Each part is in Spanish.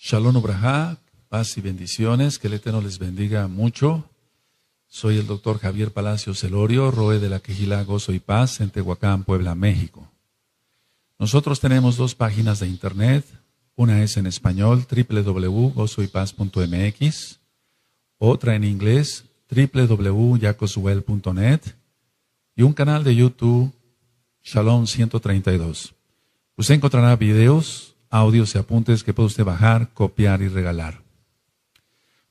Shalom Ubrajá, paz y bendiciones, que el Eterno les bendiga mucho. Soy el doctor Javier Palacios Celorio, Roe de la Quejilá Gozo y Paz, en Tehuacán, Puebla, México. Nosotros tenemos dos páginas de internet, una es en español, www.gozoypaz.mx, otra en inglés, www.jacoswell.net, y un canal de YouTube, Shalom 132. Usted encontrará videos, audios y apuntes que puede usted bajar, copiar y regalar.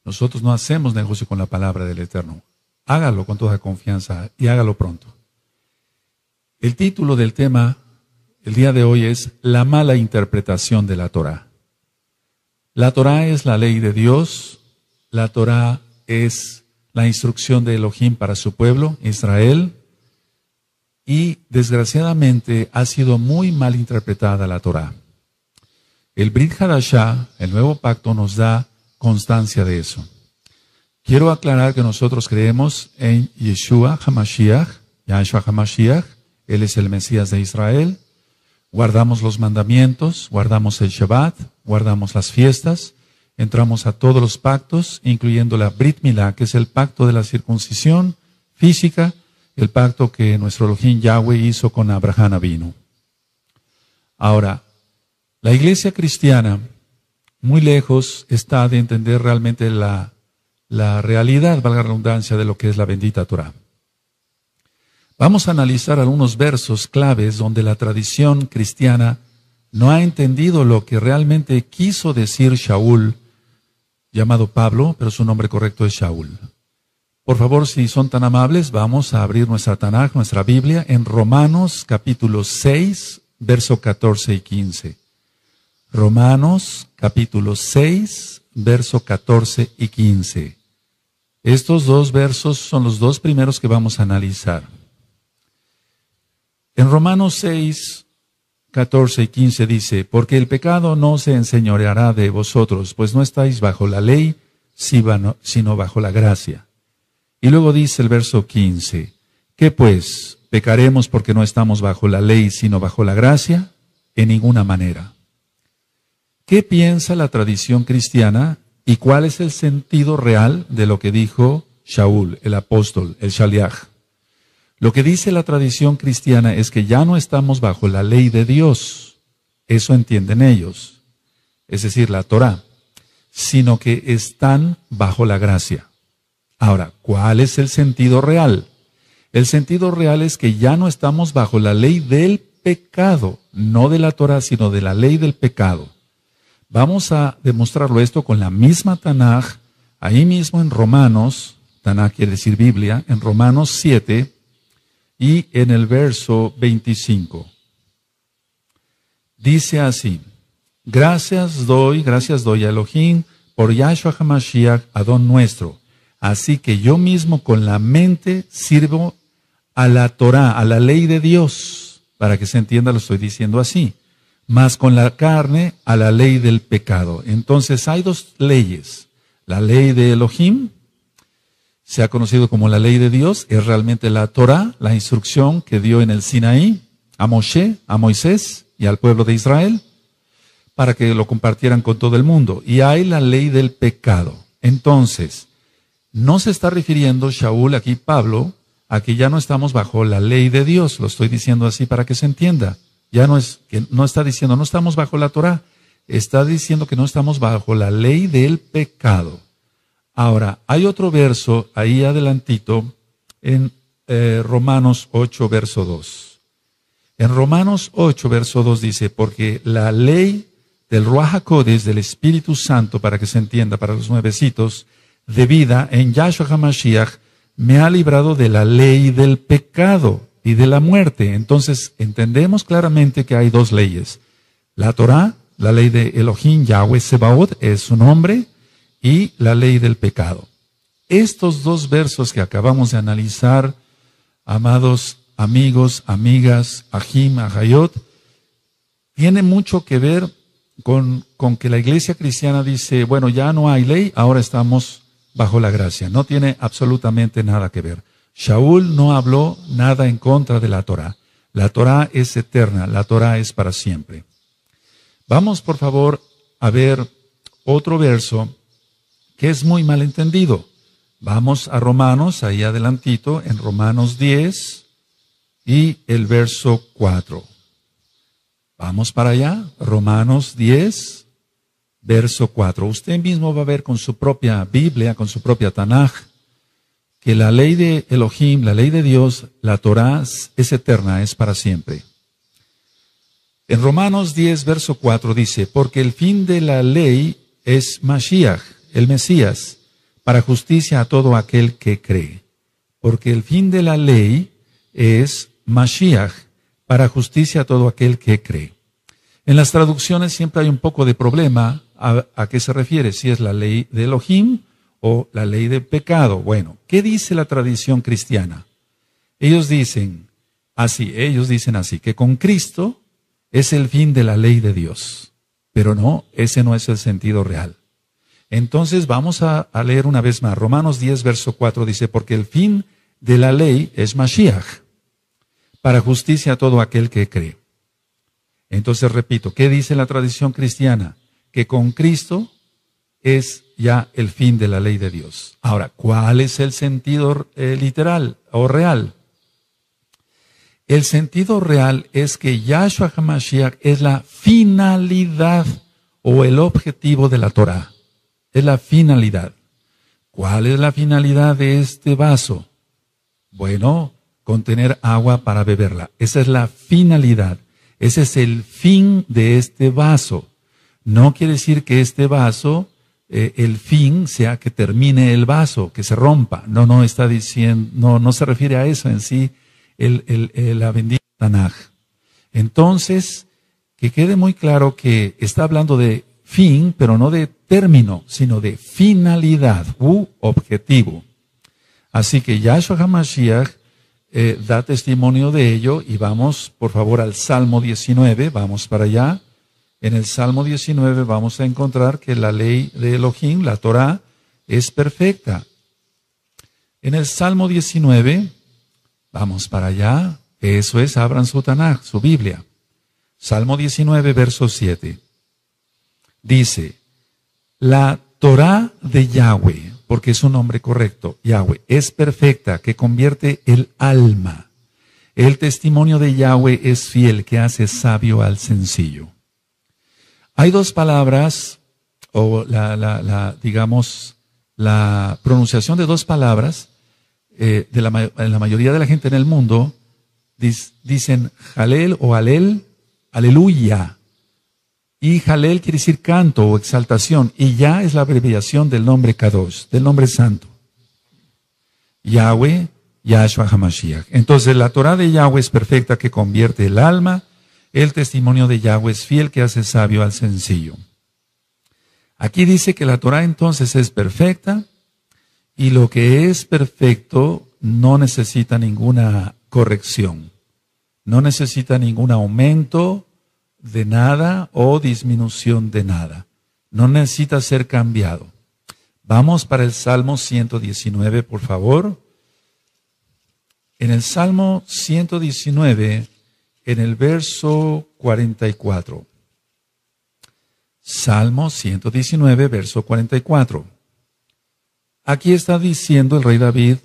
Nosotros no hacemos negocio con la palabra del Eterno. Hágalo con toda confianza y hágalo pronto. El título del tema el día de hoy es la mala interpretación de la Torá. La Torá es la ley de Dios. La Torá es la instrucción de Elohim para su pueblo, Israel. Y desgraciadamente ha sido muy mal interpretada la Torá. El Brit Hadashah, el nuevo pacto, nos da constancia de eso. Quiero aclarar que nosotros creemos en Yeshua HaMashiach, Yahshua HaMashiach, Él es el Mesías de Israel. Guardamos los mandamientos, guardamos el Shabbat, guardamos las fiestas, entramos a todos los pactos, incluyendo la Brit Milá, que es el pacto de la circuncisión física, el pacto que nuestro Elohim Yahweh hizo con Abraham Avinu. Ahora, la iglesia cristiana, muy lejos está de entender realmente la realidad, valga la redundancia, de lo que es la bendita Torá. Vamos a analizar algunos versos claves donde la tradición cristiana no ha entendido lo que realmente quiso decir Shaul, llamado Pablo, pero su nombre correcto es Shaul. Por favor, si son tan amables, vamos a abrir nuestra Tanaj, nuestra Biblia, en Romanos capítulo 6, verso 14 y 15. Romanos capítulo 6, verso 14 y 15. Estos dos versos son los dos primeros que vamos a analizar. En Romanos 6, 14 y 15 dice, porque el pecado no se enseñoreará de vosotros, pues no estáis bajo la ley, sino bajo la gracia. Y luego dice el verso 15, ¿qué pues? ¿Pecaremos porque no estamos bajo la ley, sino bajo la gracia? En ninguna manera. ¿Qué piensa la tradición cristiana y cuál es el sentido real de lo que dijo Shaul, el apóstol, el Shaliach? Lo que dice la tradición cristiana es que ya no estamos bajo la ley de Dios, eso entienden ellos, es decir, la Torá, sino que están bajo la gracia. Ahora, ¿cuál es el sentido real? El sentido real es que ya no estamos bajo la ley del pecado, no de la Torá, sino de la ley del pecado. Vamos a demostrarlo esto con la misma Tanaj, ahí mismo en Romanos, Tanaj quiere decir Biblia, en Romanos 7 y en el verso 25. Dice así, gracias doy a Elohim por Yahshua HaMashiach, Adón nuestro. Así que yo mismo con la mente sirvo a la Torá, a la ley de Dios. Para que se entienda lo estoy diciendo así. Mas con la carne a la ley del pecado. Entonces hay dos leyes. La ley de Elohim, se ha conocido como la ley de Dios, es realmente la Torá, la instrucción que dio en el Sinaí a Moshe, a Moisés y al pueblo de Israel, para que lo compartieran con todo el mundo. Y hay la ley del pecado. Entonces, no se está refiriendo Shaul, aquí Pablo, a que ya no estamos bajo la ley de Dios. Lo estoy diciendo así para que se entienda. Ya no está diciendo, no estamos bajo la Torá, está diciendo que no estamos bajo la ley del pecado. Ahora, hay otro verso ahí adelantito en Romanos 8, verso 2. En Romanos 8, verso 2 dice, porque la ley del Ruach HaKodesh, del Espíritu Santo, para que se entienda, para los nuevecitos, de vida en Yahshua HaMashiach, me ha librado de la ley del pecado y de la muerte. Entonces, entendemos claramente que hay dos leyes. La Torá, la ley de Elohim, Yahweh Sebaot, es su nombre, y la ley del pecado. Estos dos versos que acabamos de analizar, amados amigos, amigas, Ahim, Ahayot, tienen mucho que ver con que la iglesia cristiana dice, bueno, ya no hay ley, ahora estamos bajo la gracia. No tiene absolutamente nada que ver. Shaul no habló nada en contra de la Torá. La Torá es eterna, la Torá es para siempre. Vamos, por favor, a ver otro verso que es muy mal entendido. Vamos a Romanos, ahí adelantito, en Romanos 10 y el verso 4. Vamos para allá, Romanos 10, verso 4. Usted mismo va a ver con su propia Biblia, con su propia Tanaj, que la ley de Elohim, la ley de Dios, la Torah, es eterna, es para siempre. En Romanos 10, verso 4 dice, porque el fin de la ley es Mashiach, el Mesías, para justicia a todo aquel que cree. Porque el fin de la ley es Mashiach, para justicia a todo aquel que cree. En las traducciones siempre hay un poco de problema a qué se refiere, si es la ley de Elohim o la ley de pecado. Bueno, ¿qué dice la tradición cristiana? Ellos dicen así, que con Cristo es el fin de la ley de Dios. Pero no, ese no es el sentido real. Entonces vamos a leer una vez más. Romanos 10, verso 4 dice, porque el fin de la ley es Mashiach, para justicia a todo aquel que cree. Entonces repito, ¿qué dice la tradición cristiana? Que con Cristo es ya el fin de la ley de Dios. Ahora, ¿cuál es el sentido literal o real? El sentido real es que Yahshua HaMashiach es la finalidad o el objetivo de la Torah. Es la finalidad. ¿Cuál es la finalidad de este vaso? Bueno, contener agua para beberla. Esa es la finalidad. Ese es el fin de este vaso. No quiere decir que este vaso, el fin sea que termine el vaso, que se rompa. No está diciendo, no se refiere a eso en sí, la bendita Tanaj. Entonces, que quede muy claro que está hablando de fin, pero no de término, sino de finalidad u objetivo. Así que Yahshua HaMashiach da testimonio de ello y vamos, por favor, al Salmo 19, vamos para allá. En el Salmo 19 vamos a encontrar que la ley de Elohim, la Torah, es perfecta. En el Salmo 19, vamos para allá, eso es, abran su Tanaj, su Biblia. Salmo 19, verso 7. Dice, la Torah de Yahweh, porque es un nombre correcto, Yahweh, es perfecta, que convierte el alma. El testimonio de Yahweh es fiel, que hace sabio al sencillo. Hay dos palabras, o digamos, la pronunciación de dos palabras, en la mayoría de la gente en el mundo, dicen Halel o Alel, aleluya. Y Halel quiere decir canto o exaltación, y ya es la abreviación del nombre Kadosh, del nombre santo. Yahweh, Yahshua HaMashiach. Entonces la Torah de Yahweh es perfecta, que convierte el alma. El testimonio de Yahweh es fiel, que hace sabio al sencillo. Aquí dice que la Torah entonces es perfecta, y lo que es perfecto no necesita ninguna corrección, no necesita ningún aumento de nada o disminución de nada. No necesita ser cambiado. Vamos para el Salmo 119, por favor. En el Salmo 119, en el verso 44. Salmo 119, verso 44. Aquí está diciendo el rey David,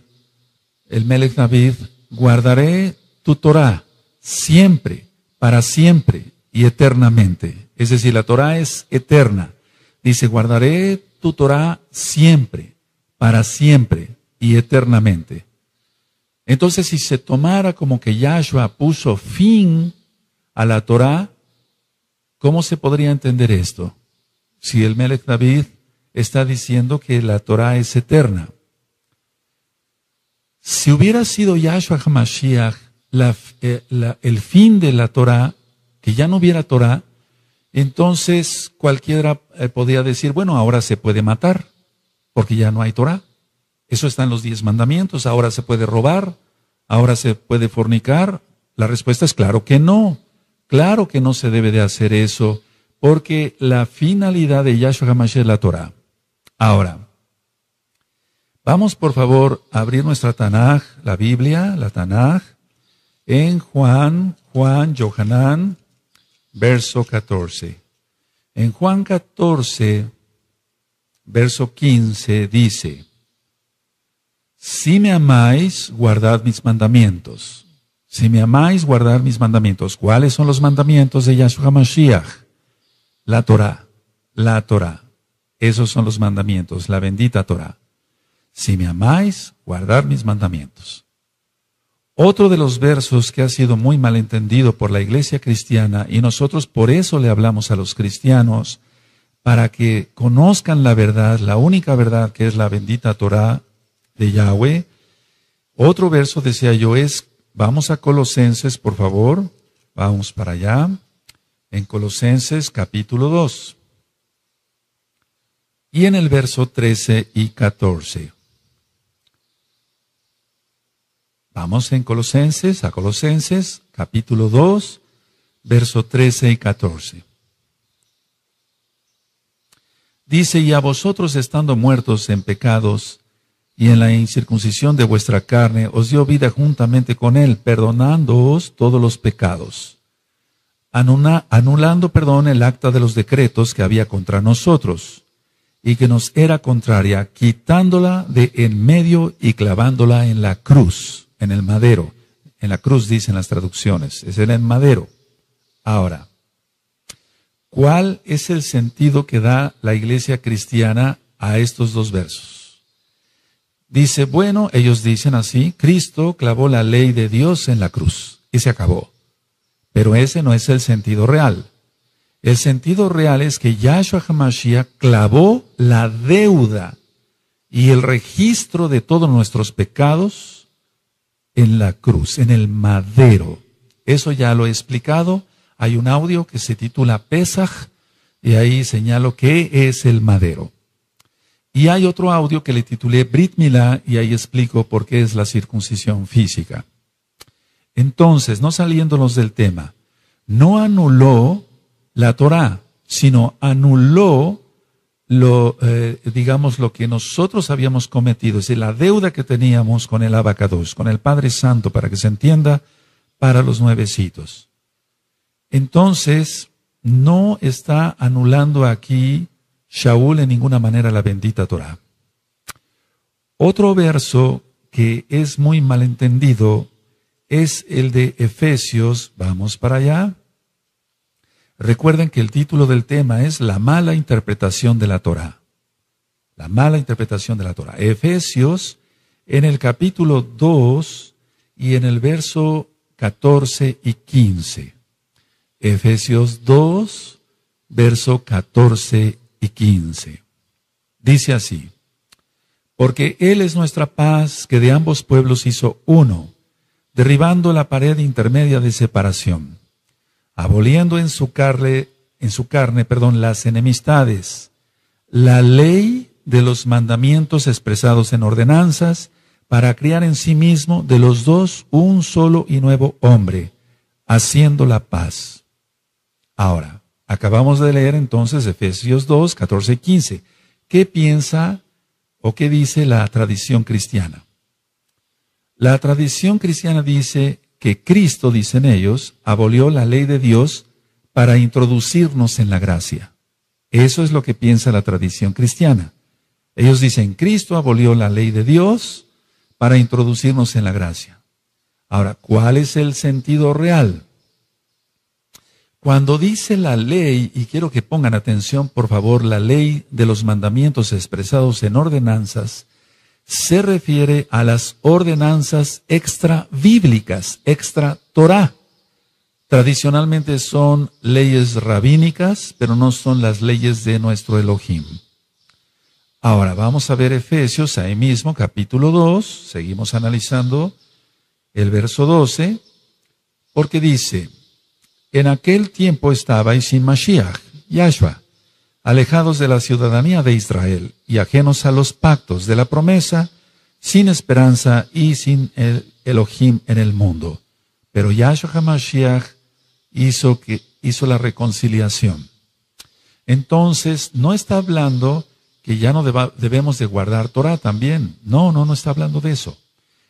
el Melech David, guardaré tu Torah siempre, para siempre y eternamente. Es decir, la Torah es eterna. Dice, guardaré tu Torah siempre, para siempre y eternamente. Entonces, si se tomara como que Yahshua puso fin a la Torah, ¿cómo se podría entender esto? Si el Melech David está diciendo que la Torah es eterna. Si hubiera sido Yahshua HaMashiach el fin de la Torah, que ya no hubiera Torah, entonces cualquiera podría decir, bueno, ahora se puede matar, porque ya no hay Torah. Eso está en los 10 mandamientos. Ahora se puede robar, ahora se puede fornicar. La respuesta es claro que no. Claro que no se debe de hacer eso, porque la finalidad de Yahshua HaMashiach es la Torah. Ahora, vamos por favor a abrir nuestra Tanaj, la Biblia, la Tanaj, en Juan, Yohanan, verso 14. En Juan 14, verso 15 dice, si me amáis, guardad mis mandamientos. Si me amáis, guardad mis mandamientos. ¿Cuáles son los mandamientos de Yahshua HaMashiach? La Torah. La Torah. Esos son los mandamientos, la bendita Torah. Si me amáis, guardad mis mandamientos. Otro de los versos que ha sido muy malentendido por la iglesia cristiana, y nosotros por eso le hablamos a los cristianos, para que conozcan la verdad, la única verdad que es la bendita Torah de Yahweh. Otro verso, decía yo, vamos a Colosenses, por favor, vamos para allá, en Colosenses capítulo 2, y en el verso 13 y 14. Vamos a Colosenses capítulo 2, verso 13 y 14. Dice, y a vosotros estando muertos en pecados y en la incircuncisión de vuestra carne, os dio vida juntamente con él, perdonándoos todos los pecados, anulando el acta de los decretos que había contra nosotros, y que nos era contraria, quitándola de en medio y clavándola en la cruz, en el madero. En la cruz dicen las traducciones, es en el madero. Ahora, ¿cuál es el sentido que da la iglesia cristiana a estos dos versos? Dice, bueno, ellos dicen así, Cristo clavó la ley de Dios en la cruz y se acabó. Pero ese no es el sentido real. El sentido real es que Yahshua HaMashiach clavó la deuda y el registro de todos nuestros pecados en la cruz, en el madero. Eso ya lo he explicado. Hay un audio que se titula Pesaj y ahí señalo qué es el madero. Y hay otro audio que le titulé Brit Milá y ahí explico por qué es la circuncisión física. Entonces, no saliéndonos del tema, no anuló la Torah, sino anuló lo que nosotros habíamos cometido, es decir, la deuda que teníamos con el Abacados, con el Padre Santo, para que se entienda, para los nuevecitos. Entonces, no está anulando aquí Shaul en ninguna manera la bendita Torah. Otro verso que es muy malentendido es el de Efesios, vamos para allá. Recuerden que el título del tema es la mala interpretación de la Torah. La mala interpretación de la Torah. Efesios, en el capítulo 2 y en el verso 14 y 15. Efesios 2, verso 14 y 15. Dice así, porque Él es nuestra paz, que de ambos pueblos hizo uno, derribando la pared intermedia de separación, aboliendo en su carne, las enemistades, la ley de los mandamientos expresados en ordenanzas, para crear en sí mismo de los dos un solo y nuevo hombre, haciendo la paz. Ahora, acabamos de leer entonces Efesios 2, 14 y 15. ¿Qué piensa o qué dice la tradición cristiana? La tradición cristiana dice que Cristo, dicen ellos, abolió la ley de Dios para introducirnos en la gracia. Eso es lo que piensa la tradición cristiana. Ellos dicen, Cristo abolió la ley de Dios para introducirnos en la gracia. Ahora, ¿cuál es el sentido real? Cuando dice la ley, y quiero que pongan atención, por favor, la ley de los mandamientos expresados en ordenanzas, se refiere a las ordenanzas extra bíblicas, extra Torah. Tradicionalmente son leyes rabínicas, pero no son las leyes de nuestro Elohim. Ahora vamos a ver Efesios, ahí mismo, capítulo 2, seguimos analizando el verso 12, porque dice, en aquel tiempo estabais sin Mashiach, Yahshua, alejados de la ciudadanía de Israel y ajenos a los pactos de la promesa, sin esperanza y sin el Elohim en el mundo. Pero Yahshua HaMashiach hizo la reconciliación. Entonces, no está hablando que ya no debemos de guardar Torah también. No está hablando de eso.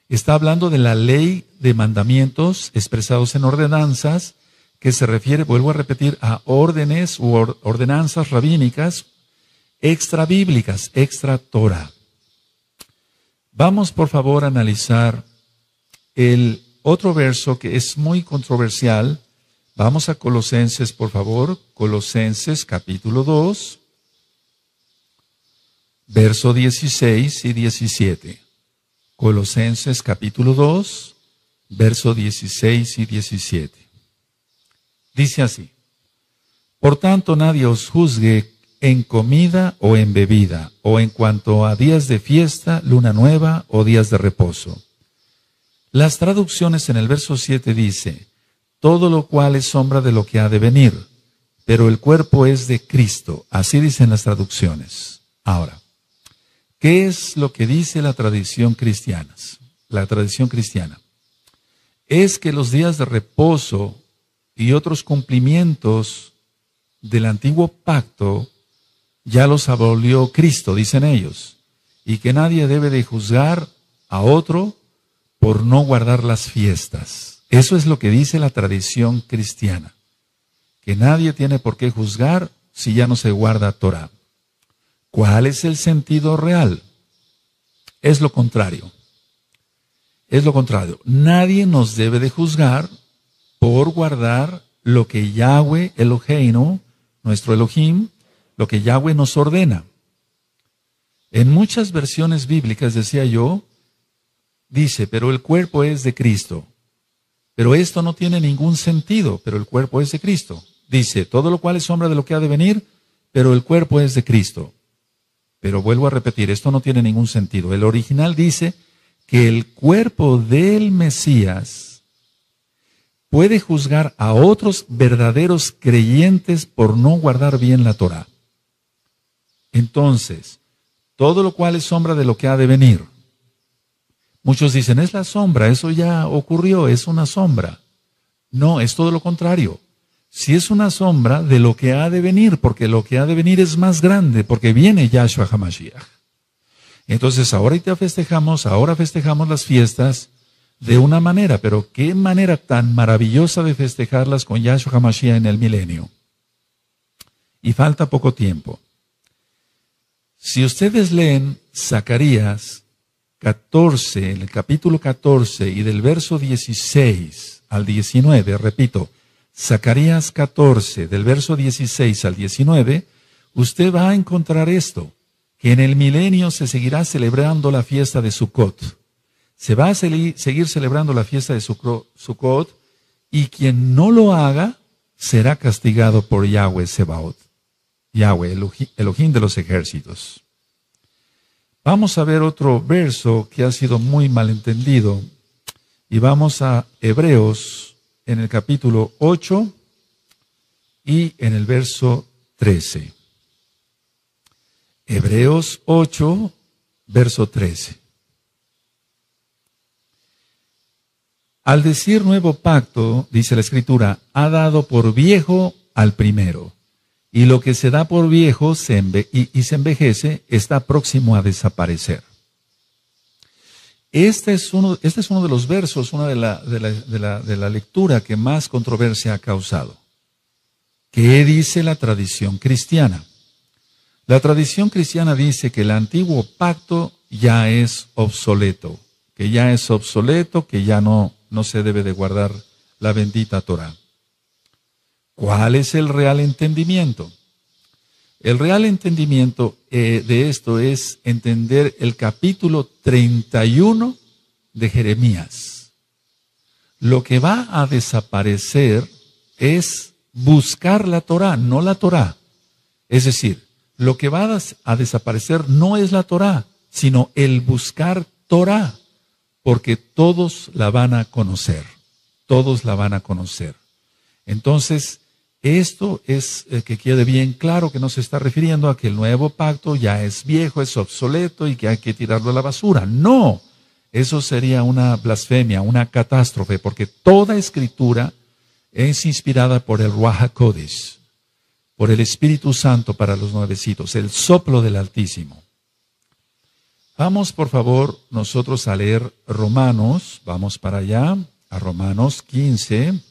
Está hablando de la ley de mandamientos expresados en ordenanzas, que se refiere, vuelvo a repetir, a órdenes u ordenanzas rabínicas extrabíblicas, extra Torah. Vamos por favor a analizar el otro verso que es muy controversial. Vamos a Colosenses, por favor. Colosenses capítulo 2, verso 16 y 17. Colosenses capítulo 2, verso 16 y 17. Dice así: por tanto nadie os juzgue en comida o en bebida, o en cuanto a días de fiesta, luna nueva o días de reposo. Las traducciones en el verso 7 dice: todo lo cual es sombra de lo que ha de venir, pero el cuerpo es de Cristo. Así dicen las traducciones. Ahora, ¿qué es lo que dice la tradición cristiana? La tradición cristiana es que los días de reposo y otros cumplimientos del antiguo pacto ya los abolió Cristo, dicen ellos, y que nadie debe de juzgar a otro por no guardar las fiestas. Eso es lo que dice la tradición cristiana, que nadie tiene por qué juzgar si ya no se guarda Torah. ¿Cuál es el sentido real? Es lo contrario. Es lo contrario. Nadie nos debe de juzgar por guardar lo que Yahweh Eloheinu, nuestro Elohim, lo que Yahweh nos ordena. En muchas versiones bíblicas, decía yo, dice, pero el cuerpo es de Cristo. Pero esto no tiene ningún sentido, pero el cuerpo es de Cristo. Dice, todo lo cual es sombra de lo que ha de venir, pero el cuerpo es de Cristo. Pero vuelvo a repetir, esto no tiene ningún sentido. El original dice que el cuerpo del Mesías puede juzgar a otros verdaderos creyentes por no guardar bien la Torah. Entonces, todo lo cual es sombra de lo que ha de venir. Muchos dicen, es la sombra, eso ya ocurrió, es una sombra. No, es todo lo contrario. Si es una sombra de lo que ha de venir, porque lo que ha de venir es más grande, porque viene Yahshua HaMashiach. Entonces, ahora festejamos las fiestas de una manera, pero qué manera tan maravillosa de festejarlas con Yahshua HaMashiach en el milenio. Y falta poco tiempo. Si ustedes leen Zacarías 14, en el capítulo 14 y del verso 16 al 19, repito, Zacarías 14, del verso 16 al 19, usted va a encontrar esto, que en el milenio se seguirá celebrando la fiesta de Sukkot. Se va a seguir celebrando la fiesta de Sukkot, y quien no lo haga será castigado por Yahweh Sebaot. Yahweh, Elohim de los ejércitos. Vamos a ver otro verso que ha sido muy malentendido. Y vamos a Hebreos en el capítulo 8 y en el verso 13. Hebreos 8, verso 13. Al decir nuevo pacto, dice la Escritura, ha dado por viejo al primero. Y lo que se da por viejo y se envejece está próximo a desaparecer. Este es uno de los versos, una de la lectura que más controversia ha causado. ¿Qué dice la tradición cristiana? La tradición cristiana dice que el antiguo pacto ya es obsoleto, que ya no se debe de guardar la bendita Torah. ¿Cuál es el real entendimiento? El real entendimiento de esto es entender el capítulo 31 de Jeremías. Lo que va a desaparecer es buscar la Torah, no la Torah. Es decir, lo que va a desaparecer no es la Torah, sino el buscar Torah, porque todos la van a conocer. Todos la van a conocer. Entonces, esto es que quede bien claro que no se está refiriendo a que el nuevo pacto ya es viejo, es obsoleto y que hay que tirarlo a la basura. No, eso sería una blasfemia, una catástrofe, porque toda escritura es inspirada por el Ruach HaKodesh, por el Espíritu Santo para los nuevecitos, el soplo del Altísimo. Vamos, por favor, nosotros a leer Romanos, vamos para allá, a Romanos 15.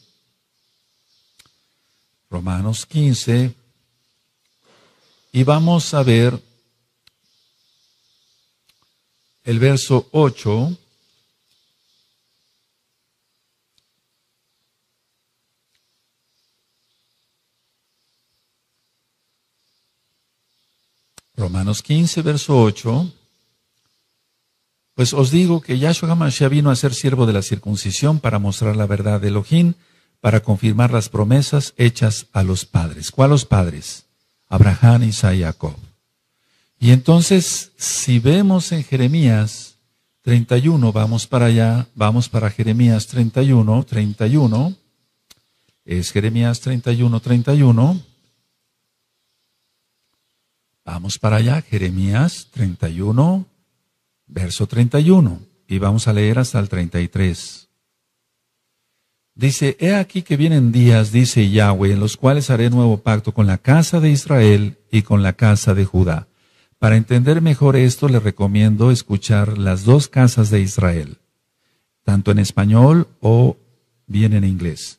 Romanos 15 y vamos a ver el verso 8. Romanos 15, verso 8. Pues os digo que Yahshua HaMashiach vino a ser siervo de la circuncisión para mostrar la verdad de Elohim, para confirmar las promesas hechas a los padres. ¿Cuál los padres? Abraham, Isaac y Jacob. Y entonces, si vemos en Jeremías 31, vamos para allá, vamos para Jeremías 31, es Jeremías 31. Vamos para allá, Jeremías 31, verso 31, y vamos a leer hasta el 33. Dice, he aquí que vienen días, dice Yahweh, en los cuales haré nuevo pacto con la casa de Israel y con la casa de Judá. Para entender mejor esto, le recomiendo escuchar las dos casas de Israel, tanto en español o bien en inglés.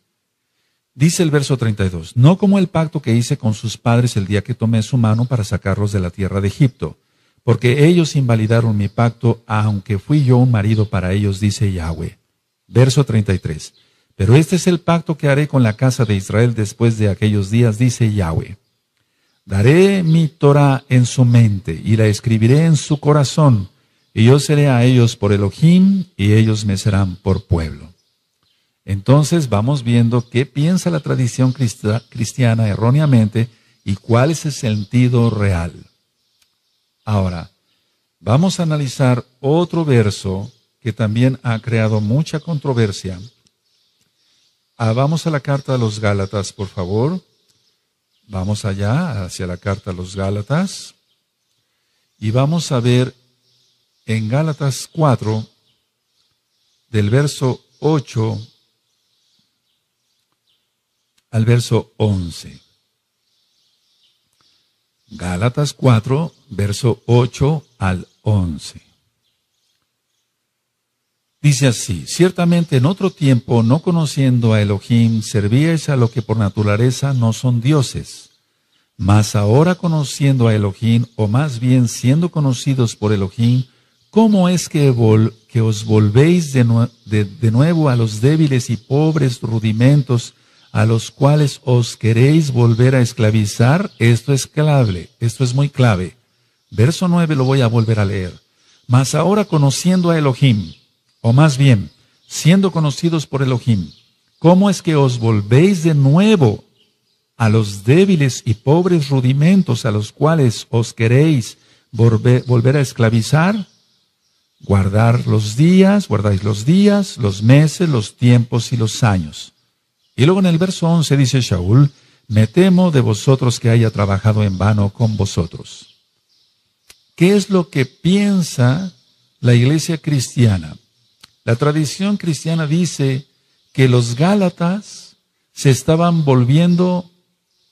Dice el verso 32, no como el pacto que hice con sus padres el día que tomé su mano para sacarlos de la tierra de Egipto, porque ellos invalidaron mi pacto, aunque fui yo un marido para ellos, dice Yahweh. Verso 33, pero este es el pacto que haré con la casa de Israel después de aquellos días, dice Yahweh. Daré mi Torah en su mente y la escribiré en su corazón, y yo seré a ellos por Elohim, y ellos me serán por pueblo. Entonces vamos viendo qué piensa la tradición cristiana erróneamente y cuál es el sentido real. Ahora, vamos a analizar otro verso que también ha creado mucha controversia. Vamos a la carta a los Gálatas, por favor. Vamos allá, hacia la carta a los Gálatas. Y vamos a ver en Gálatas 4, del verso 8 al verso 11. Gálatas 4, verso 8 al 11. Dice así, ciertamente en otro tiempo, no conociendo a Elohim, servíais a lo que por naturaleza no son dioses. Mas ahora conociendo a Elohim, o más bien siendo conocidos por Elohim, ¿cómo es que os volvéis de nuevo a los débiles y pobres rudimentos a los cuales os queréis volver a esclavizar? Esto es clave, esto es muy clave. Verso 9 lo voy a volver a leer. Mas ahora conociendo a Elohim, o más bien, siendo conocidos por Elohim, ¿cómo es que os volvéis de nuevo a los débiles y pobres rudimentos a los cuales os queréis volver a esclavizar? Guardáis los días, los meses, los tiempos y los años. Y luego en el verso 11 dice Shaul, me temo de vosotros que haya trabajado en vano con vosotros. ¿Qué es lo que piensa la iglesia cristiana? La tradición cristiana dice que los Gálatas se estaban volviendo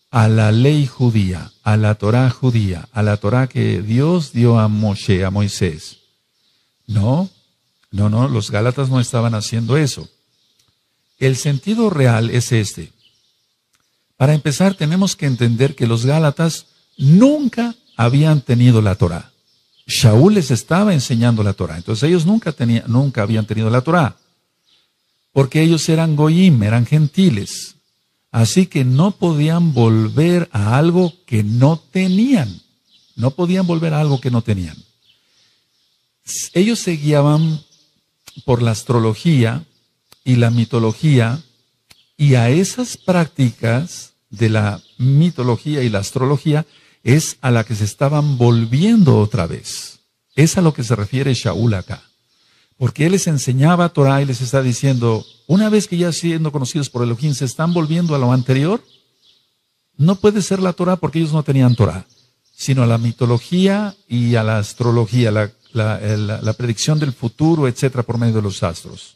a la ley judía, a la Torá judía, a la Torá que Dios dio a Moshe, a Moisés. No, los Gálatas no estaban haciendo eso. El sentido real es este. Para empezar, tenemos que entender que los Gálatas nunca habían tenido la Torá. Shaul les estaba enseñando la Torá. Entonces ellos nunca habían tenido la Torá. Porque ellos eran goyim, eran gentiles. Así que no podían volver a algo que no tenían. No podían volver a algo que no tenían. Ellos se guiaban por la astrología y la mitología, y a esas prácticas de la mitología y la astrología es a la que se estaban volviendo otra vez. Es a lo que se refiere Shaul acá. Porque él les enseñaba Torah y les está diciendo, una vez que ya siendo conocidos por Elohim se están volviendo a lo anterior, no puede ser la Torah porque ellos no tenían Torah, sino a la mitología y a la astrología, la predicción del futuro, etcétera, por medio de los astros.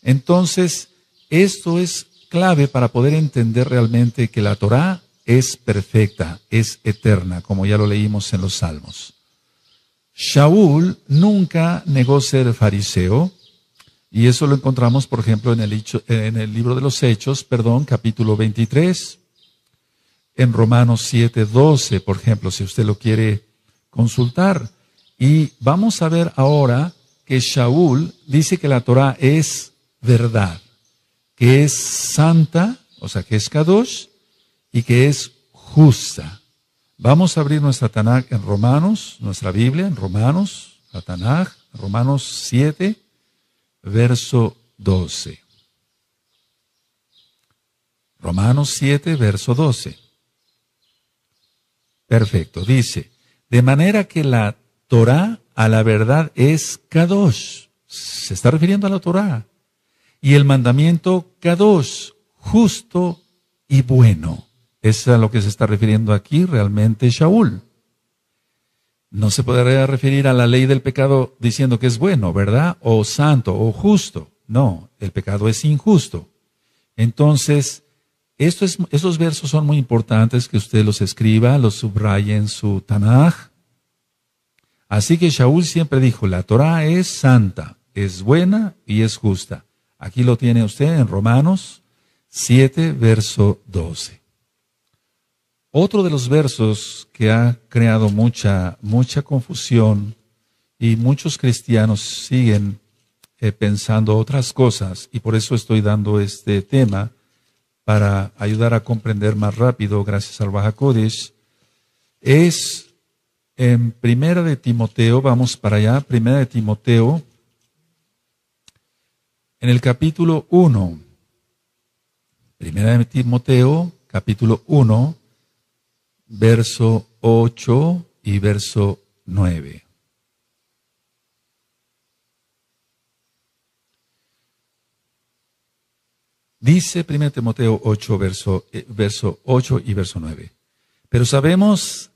Entonces, esto es clave para poder entender realmente que la Torá es perfecta, es eterna, como ya lo leímos en los Salmos. Shaul nunca negó ser fariseo, y eso lo encontramos, por ejemplo, en el libro de los Hechos, capítulo 23. en Romanos 7:12, por ejemplo, si usted lo quiere consultar. Y vamos a ver ahora que Shaul dice que la Torah es verdad, que es santa, o sea, que es Kadosh, y que es justa. Vamos a abrir nuestra Tanaj en Romanos, nuestra Biblia en Romanos, la Tanaj, Romanos 7, verso 12. Romanos 7, verso 12. Perfecto, dice, de manera que la Torah a la verdad es Kadosh, se está refiriendo a la Torah, y el mandamiento Kadosh, justo y bueno. Es a lo que se está refiriendo aquí realmente Shaul. No se podría referir a la ley del pecado diciendo que es bueno, ¿verdad? O santo, o justo. No, el pecado es injusto. Entonces, estos versos son muy importantes que usted los escriba, los subraye en su Tanaj. Así que Shaul siempre dijo, la Torah es santa, es buena y es justa. Aquí lo tiene usted en Romanos 7, verso 12. Otro de los versos que ha creado mucha confusión y muchos cristianos siguen pensando otras cosas, y por eso estoy dando este tema para ayudar a comprender más rápido, gracias al Ruach HaKodesh, es en Primera de Timoteo, vamos para allá, Primera de Timoteo, en el capítulo 1, Primera de Timoteo, capítulo 1, verso 8 y verso 9. Dice 1 Timoteo 8, verso 8 y verso 9. Pero sabemos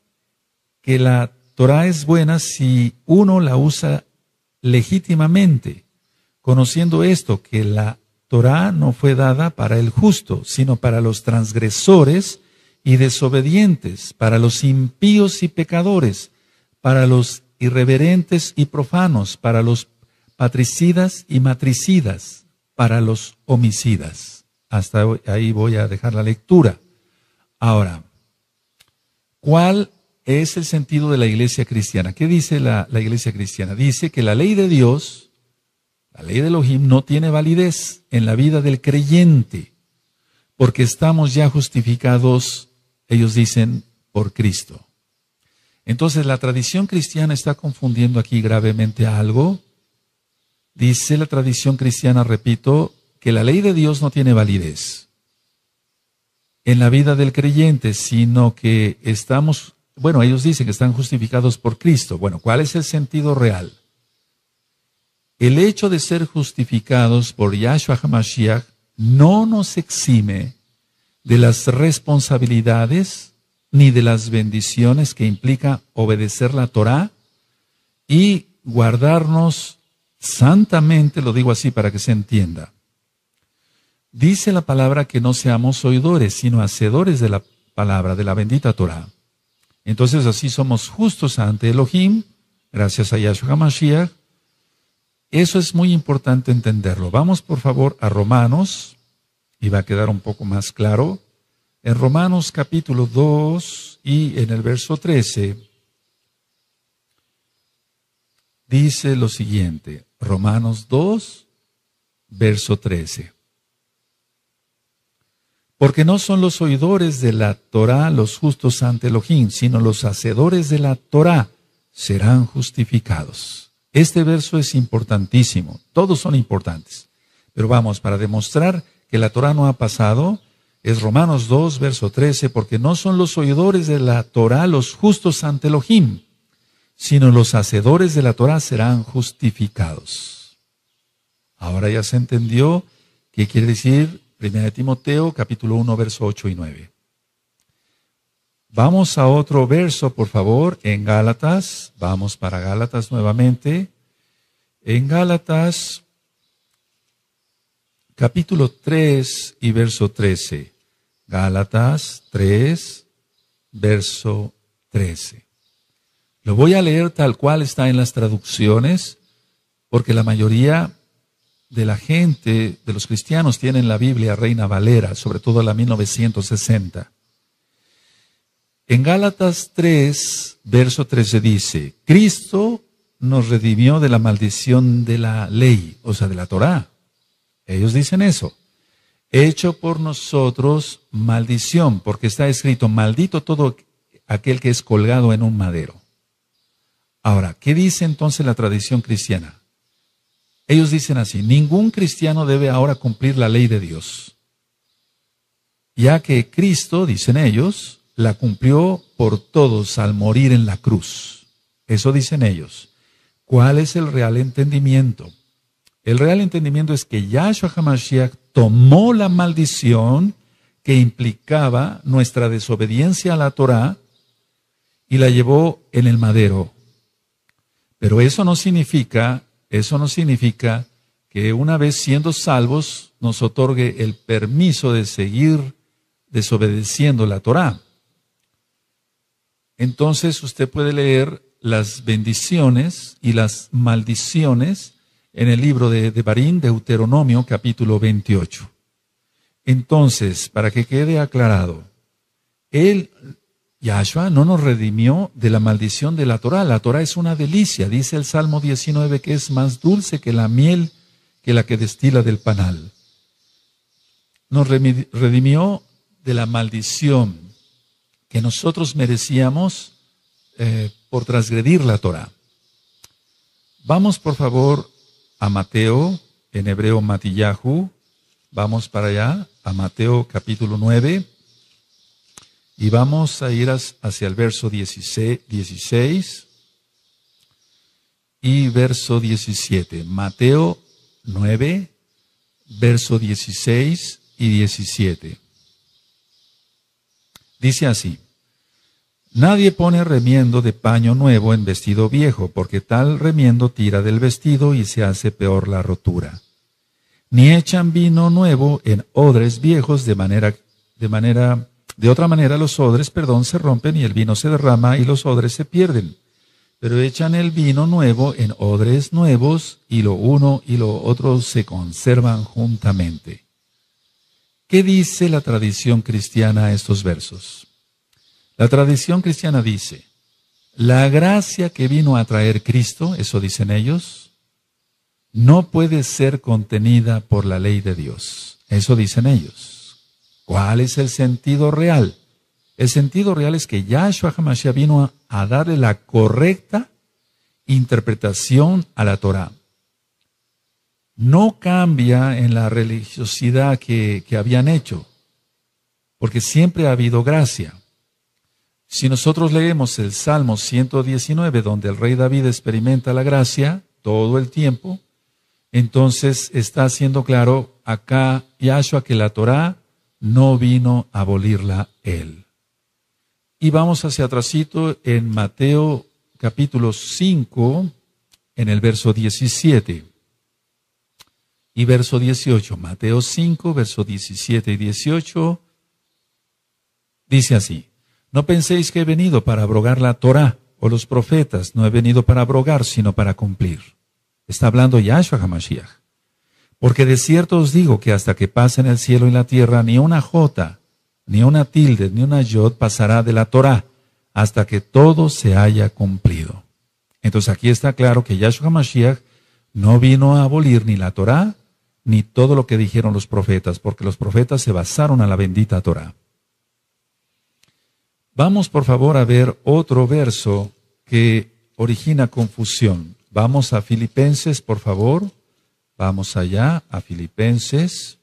que la Torah es buena si uno la usa legítimamente, conociendo esto, que la Torah no fue dada para el justo, sino para los transgresores y desobedientes, para los impíos y pecadores, para los irreverentes y profanos, para los patricidas y matricidas, para los homicidas. Hasta ahí voy a dejar la lectura. Ahora, ¿cuál es el sentido de la iglesia cristiana? ¿Qué dice la iglesia cristiana? Dice que la ley de Dios, la ley de Elohim, no tiene validez en la vida del creyente, porque estamos ya justificados, ellos dicen, por Cristo. Entonces, la tradición cristiana está confundiendo aquí gravemente algo. Dice la tradición cristiana, repito, que la ley de Dios no tiene validez en la vida del creyente, sino que estamos, bueno, ellos dicen que están justificados por Cristo. Bueno, ¿cuál es el sentido real? El hecho de ser justificados por Yahshua HaMashiach no nos exime de las responsabilidades ni de las bendiciones que implica obedecer la Torah y guardarnos santamente, lo digo así para que se entienda. Dice la palabra que no seamos oidores, sino hacedores de la palabra, de la bendita Torah. Entonces así somos justos ante Elohim, gracias a Yahshua HaMashiach. Eso es muy importante entenderlo. Vamos por favor a Romanos, y va a quedar un poco más claro. En Romanos capítulo 2 y en el verso 13, dice lo siguiente. Romanos 2, verso 13. Porque no son los oidores de la Torah los justos ante Elohim, sino los hacedores de la Torah serán justificados. Este verso es importantísimo, todos son importantes. Pero vamos, para demostrar que la Torah no ha pasado, es Romanos 2, verso 13, porque no son los oidores de la Torah los justos ante Elohim, sino los hacedores de la Torah serán justificados. Ahora ya se entendió qué quiere decir 1 Timoteo, capítulo 1, verso 8 y 9. Vamos a otro verso, por favor, en Gálatas. Vamos para Gálatas nuevamente. En Gálatas, capítulo 3 y verso 13. Gálatas 3, verso 13. Lo voy a leer tal cual está en las traducciones, porque la mayoría de la gente, de los cristianos, tienen la Biblia Reina Valera, sobre todo la 1960. En Gálatas 3, verso 13 dice, Cristo nos redimió de la maldición de la ley, o sea, de la Torá. Ellos dicen eso. Hecho por nosotros maldición, porque está escrito, maldito todo aquel que es colgado en un madero. Ahora, ¿qué dice entonces la tradición cristiana? Ellos dicen así, ningún cristiano debe ahora cumplir la ley de Dios, ya que Cristo, dicen ellos, la cumplió por todos al morir en la cruz. Eso dicen ellos. ¿Cuál es el real entendimiento? El real entendimiento es que Yahshua HaMashiach tomó la maldición que implicaba nuestra desobediencia a la Torá y la llevó en el madero. Pero eso no significa que una vez siendo salvos nos otorgue el permiso de seguir desobedeciendo la Torá. Entonces usted puede leer las bendiciones y las maldiciones en el libro de Devarim, Deuteronomio, capítulo 28. Entonces, para que quede aclarado, Yahshua no nos redimió de la maldición de la Torá. La Torá es una delicia, dice el Salmo 19, que es más dulce que la miel que la que destila del panal. Nos redimió de la maldición que nosotros merecíamos por transgredir la Torá. Vamos por favor a Mateo, en hebreo Matillahu, vamos para allá, a Mateo capítulo 9, y vamos a ir hacia el verso 16 y verso 17. Mateo 9, verso 16 y 17. Dice así, nadie pone remiendo de paño nuevo en vestido viejo, porque tal remiendo tira del vestido y se hace peor la rotura. Ni echan vino nuevo en odres viejos, de otra manera los odres, se rompen y el vino se derrama y los odres se pierden. Pero echan el vino nuevo en odres nuevos y lo uno y lo otro se conservan juntamente. ¿Qué dice la tradición cristiana a estos versos? La tradición cristiana dice, la gracia que vino a traer Cristo, eso dicen ellos, no puede ser contenida por la ley de Dios. Eso dicen ellos. ¿Cuál es el sentido real? El sentido real es que Yahshua HaMashiach vino a darle la correcta interpretación a la Torá. No cambia en la religiosidad que habían hecho, porque siempre ha habido gracia. Si nosotros leemos el Salmo 119, donde el rey David experimenta la gracia todo el tiempo, entonces está haciendo claro acá Yahshua que la Torá no vino a abolirla él. Y vamos hacia atrásito en Mateo capítulo 5, en el verso 17 y verso 18. Mateo 5, verso 17 y 18, dice así, no penséis que he venido para abrogar la Torá o los profetas, no he venido para abrogar, sino para cumplir. Está hablando Yahshua HaMashiach. Porque de cierto os digo que hasta que pasen el cielo y la tierra, ni una jota, ni una tilde, ni una yod pasará de la Torá, hasta que todo se haya cumplido. Entonces aquí está claro que Yahshua HaMashiach no vino a abolir ni la Torá, ni todo lo que dijeron los profetas, porque los profetas se basaron a la bendita Torá. Vamos por favor a ver otro verso que origina confusión. Vamos a Filipenses, por favor. Vamos allá a Filipenses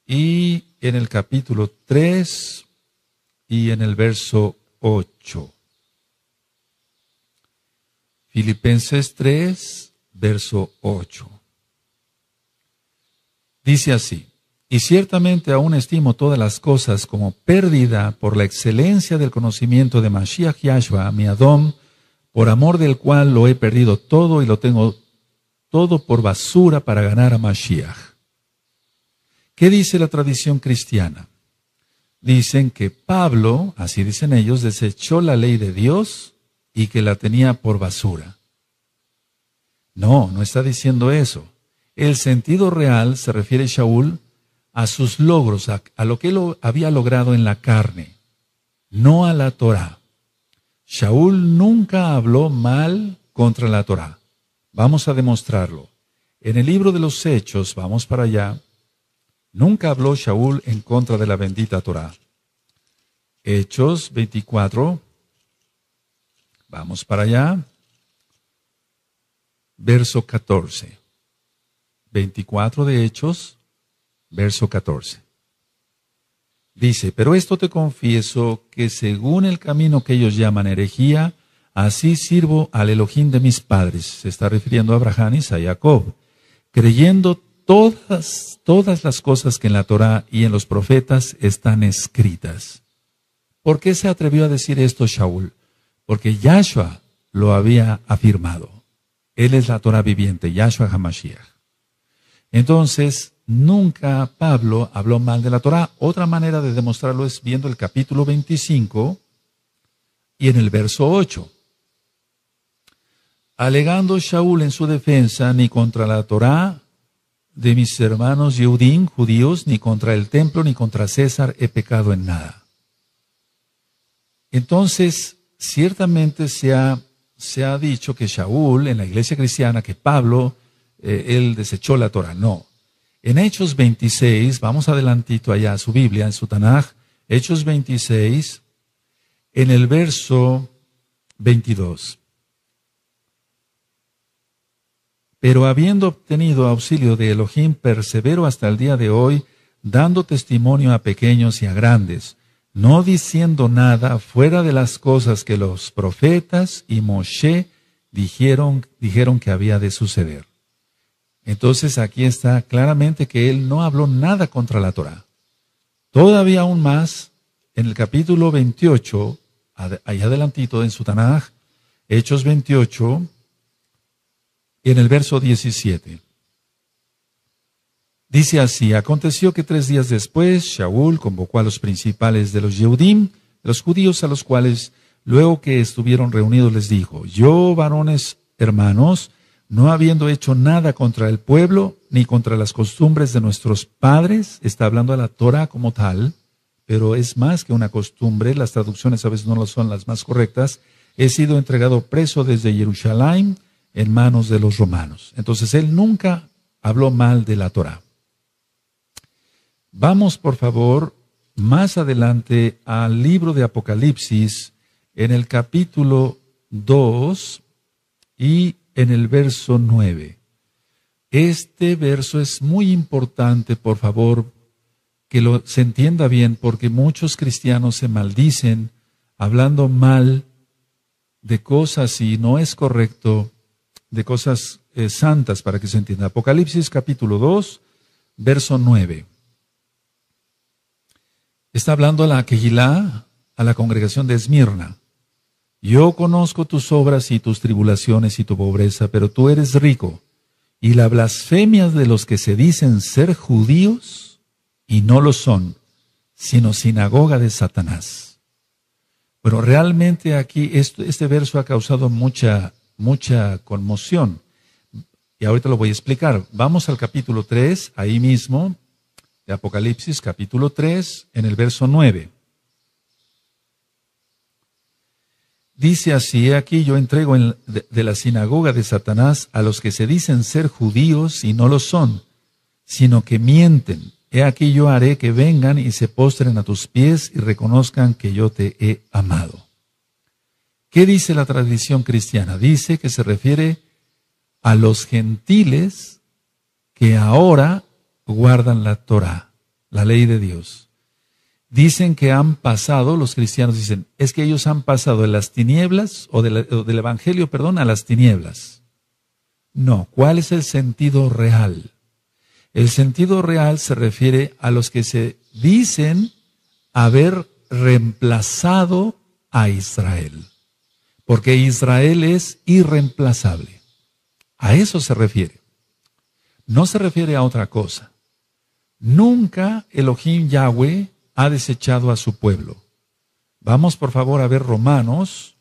y en el capítulo 3 y en el verso 8. Filipenses 3, verso 8. Dice así, y ciertamente aún estimo todas las cosas como pérdida por la excelencia del conocimiento de Mashiach Yahshua, mi Adón, por amor del cual lo he perdido todo y lo tengo todo por basura para ganar a Mashiach. ¿Qué dice la tradición cristiana? Dicen que Pablo, así dicen ellos, desechó la ley de Dios y que la tenía por basura. No, no está diciendo eso. El sentido real se refiere Shaul a sus logros, a lo que él había logrado en la carne. no a la Torá. Shaul nunca habló mal contra la Torá. Vamos a demostrarlo. En el libro de los Hechos, vamos para allá, nunca habló Shaul en contra de la bendita Torá. Hechos 24, vamos para allá, verso 14. 24 de Hechos, verso 14. Dice, pero esto te confieso que según el camino que ellos llaman herejía, así sirvo al Elohim de mis padres. Se está refiriendo a Abraham y a Jacob, creyendo todas las cosas que en la Torá y en los profetas están escritas. ¿Por qué se atrevió a decir esto Shaul? Porque Yahshua lo había afirmado. Él es la Torá viviente, Yahshua HaMashiach. Entonces, nunca Pablo habló mal de la Torá. Otra manera de demostrarlo es viendo el capítulo 25 y en el verso 8. Alegando Shaul en su defensa, ni contra la Torá de mis hermanos Yehudim, judíos, ni contra el templo, ni contra César he pecado en nada. Entonces, ciertamente se ha dicho que Shaul, en la iglesia cristiana, que Pablo, él desechó la Torá. No. En Hechos 26, vamos adelantito allá a su Biblia, en su Tanaj, Hechos 26, en el verso 22. Pero habiendo obtenido auxilio de Elohim, persevero hasta el día de hoy, dando testimonio a pequeños y a grandes, no diciendo nada fuera de las cosas que los profetas y Moshe dijeron que había de suceder. Entonces aquí está claramente que él no habló nada contra la Torá. Todavía aún más, en el capítulo 28, ahí adelantito en su Tanaj, Hechos 28, en el verso 17. Dice así, aconteció que 3 días después, Shaul convocó a los principales de los Yehudim, los judíos a los cuales, luego que estuvieron reunidos, les dijo, yo, varones hermanos, no habiendo hecho nada contra el pueblo, ni contra las costumbres de nuestros padres, está hablando a la Torah como tal, pero es más que una costumbre, las traducciones a veces no son las más correctas, he sido entregado preso desde Jerusalén en manos de los romanos. Entonces él nunca habló mal de la Torah. Vamos, por favor, más adelante al libro de Apocalipsis, en el capítulo 2 y en el verso 9. Este verso es muy importante, por favor, que se entienda bien, porque muchos cristianos se maldicen hablando mal de cosas, y no es correcto, de cosas santas, para que se entienda. Apocalipsis capítulo 2, verso 9. Está hablando a la Kehilá, a la congregación de Esmirna. Yo conozco tus obras y tus tribulaciones y tu pobreza, pero tú eres rico, y la blasfemia de los que se dicen ser judíos y no lo son, sino sinagoga de Satanás. Pero realmente aquí este verso ha causado mucha conmoción. Y ahorita lo voy a explicar. Vamos al capítulo 3, ahí mismo, de Apocalipsis, capítulo 3, en el verso 9. Dice así, aquí yo entrego de la sinagoga de Satanás a los que se dicen ser judíos y no lo son, sino que mienten. He aquí yo haré que vengan y se postren a tus pies y reconozcan que yo te he amado. ¿Qué dice la tradición cristiana? Dice que se refiere a los gentiles que ahora guardan la Torá, la ley de Dios. Dicen que han pasado, los cristianos dicen, es que ellos han pasado de las tinieblas, o del evangelio, a las tinieblas. No, ¿cuál es el sentido real? El sentido real se refiere a los que se dicen haber reemplazado a Israel, porque Israel es irreemplazable. A eso se refiere. No se refiere a otra cosa. Nunca Elohim Yahweh ha desechado a su pueblo. Vamos por favor a ver Romanos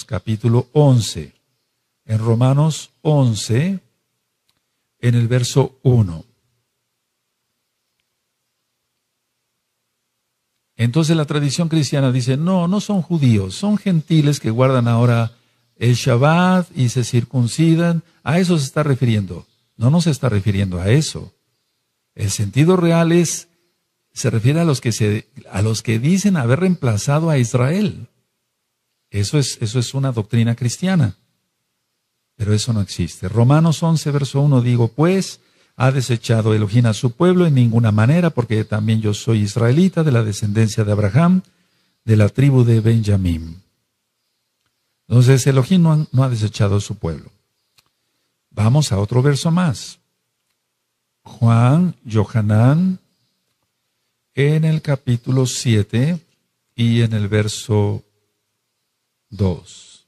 capítulo 11. En Romanos 11, en el verso 1. Entonces la tradición cristiana dice, no, no son judíos, son gentiles que guardan ahora el Shabbat y se circuncidan. A eso se está refiriendo. No nos está refiriendo a eso. El sentido real se refiere a los que dicen haber reemplazado a Israel. Eso es una doctrina cristiana. Pero eso no existe. Romanos 11, verso 1, digo, pues, ha desechado Elohim a su pueblo en ninguna manera, porque también yo soy israelita, de la descendencia de Abraham, de la tribu de Benjamín. Entonces, Elohim no ha desechado a su pueblo. Vamos a otro verso más. Juan, Yohanan, en el capítulo 7 y en el verso 2.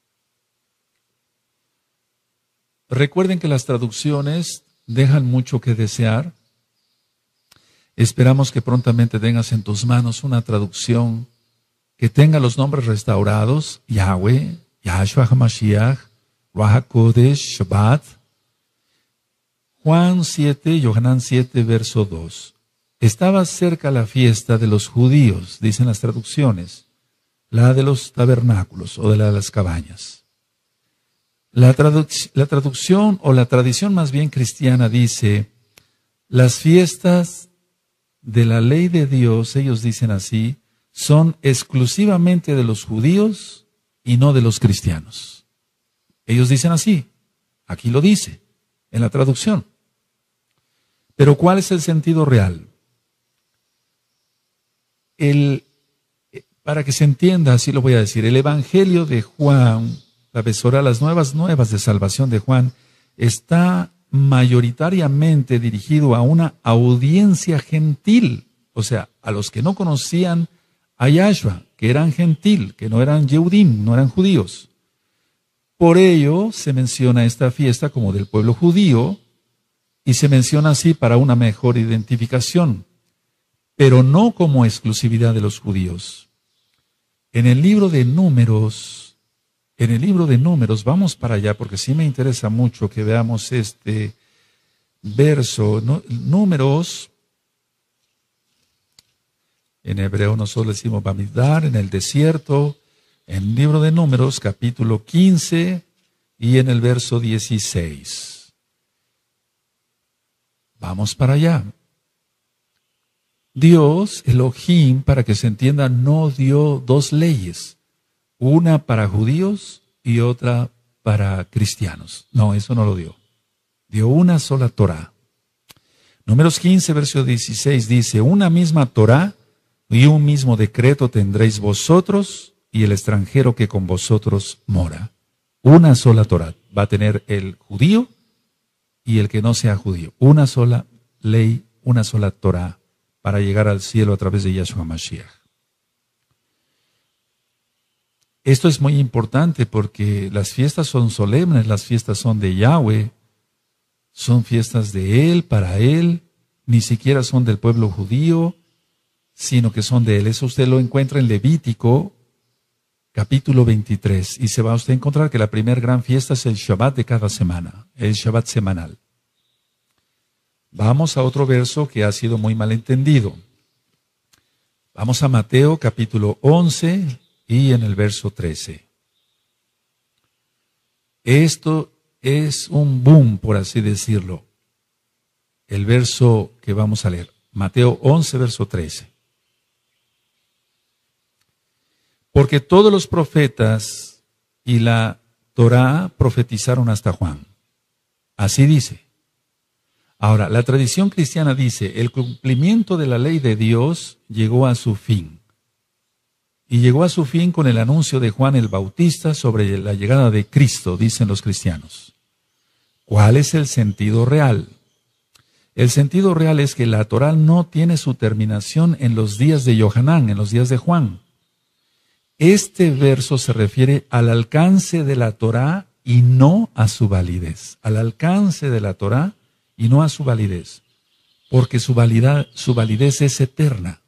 Recuerden que las traducciones dejan mucho que desear. Esperamos que prontamente tengas en tus manos una traducción que tenga los nombres restaurados: Yahweh, Yahshua HaMashiach, Ruach HaKodesh, Shabbat. Juan 7, Yohanan 7, verso 2. Estaba cerca la fiesta de los judíos, dicen las traducciones, la de los tabernáculos o de la de las cabañas. La traducción o la tradición más bien cristiana dice, las fiestas de la ley de Dios, ellos dicen así, son exclusivamente de los judíos y no de los cristianos. Ellos dicen así, aquí lo dice, en la traducción. Pero ¿cuál es el sentido real? Para que se entienda, así lo voy a decir, el Evangelio de Juan, la Besorá, las nuevas de salvación de Juan, está mayoritariamente dirigido a una audiencia gentil, o sea, a los que no conocían a Yahshua, que eran gentil, que no eran Yehudim, no eran judíos. Por ello se menciona esta fiesta como del pueblo judío y se menciona así para una mejor identificación, pero no como exclusividad de los judíos. En el libro de Números, vamos para allá porque sí me interesa mucho que veamos este verso. Números, en hebreo nosotros decimos Bamidbar, en el desierto, en el libro de Números, capítulo 15 y en el verso 16. Vamos para allá. Dios, Elohim, para que se entienda, no dio dos leyes. Una para judíos y otra para cristianos. No, eso no lo dio. Dio una sola Torá. Números 15, verso 16 dice, una misma Torá y un mismo decreto tendréis vosotros y el extranjero que con vosotros mora. Una sola Torá va a tener el judío y el que no sea judío. Una sola ley, una sola Torá para llegar al cielo a través de Yahshua Mashiach. Esto es muy importante porque las fiestas son solemnes, las fiestas son de Yahweh, son fiestas de Él, para Él, ni siquiera son del pueblo judío, sino que son de Él. Eso usted lo encuentra en Levítico, capítulo 23, y se va a usted a encontrar que la primera gran fiesta es el Shabbat de cada semana, el Shabbat semanal. Vamos a otro verso que ha sido muy mal entendido. Vamos a Mateo, capítulo 11, y en el verso 13. Esto es un boom, por así decirlo. El verso que vamos a leer. Mateo 11, verso 13. Porque todos los profetas y la Torá profetizaron hasta Juan. Así dice. Ahora, la tradición cristiana dice, el cumplimiento de la ley de Dios llegó a su fin. Y llegó a su fin con el anuncio de Juan el Bautista sobre la llegada de Cristo, dicen los cristianos. ¿Cuál es el sentido real? El sentido real es que la Torá no tiene su terminación en los días de Yohanan, en los días de Juan. Este verso se refiere al alcance de la Torá y no a su validez. Al alcance de la Torá y no a su validez. Porque su validez es eterna.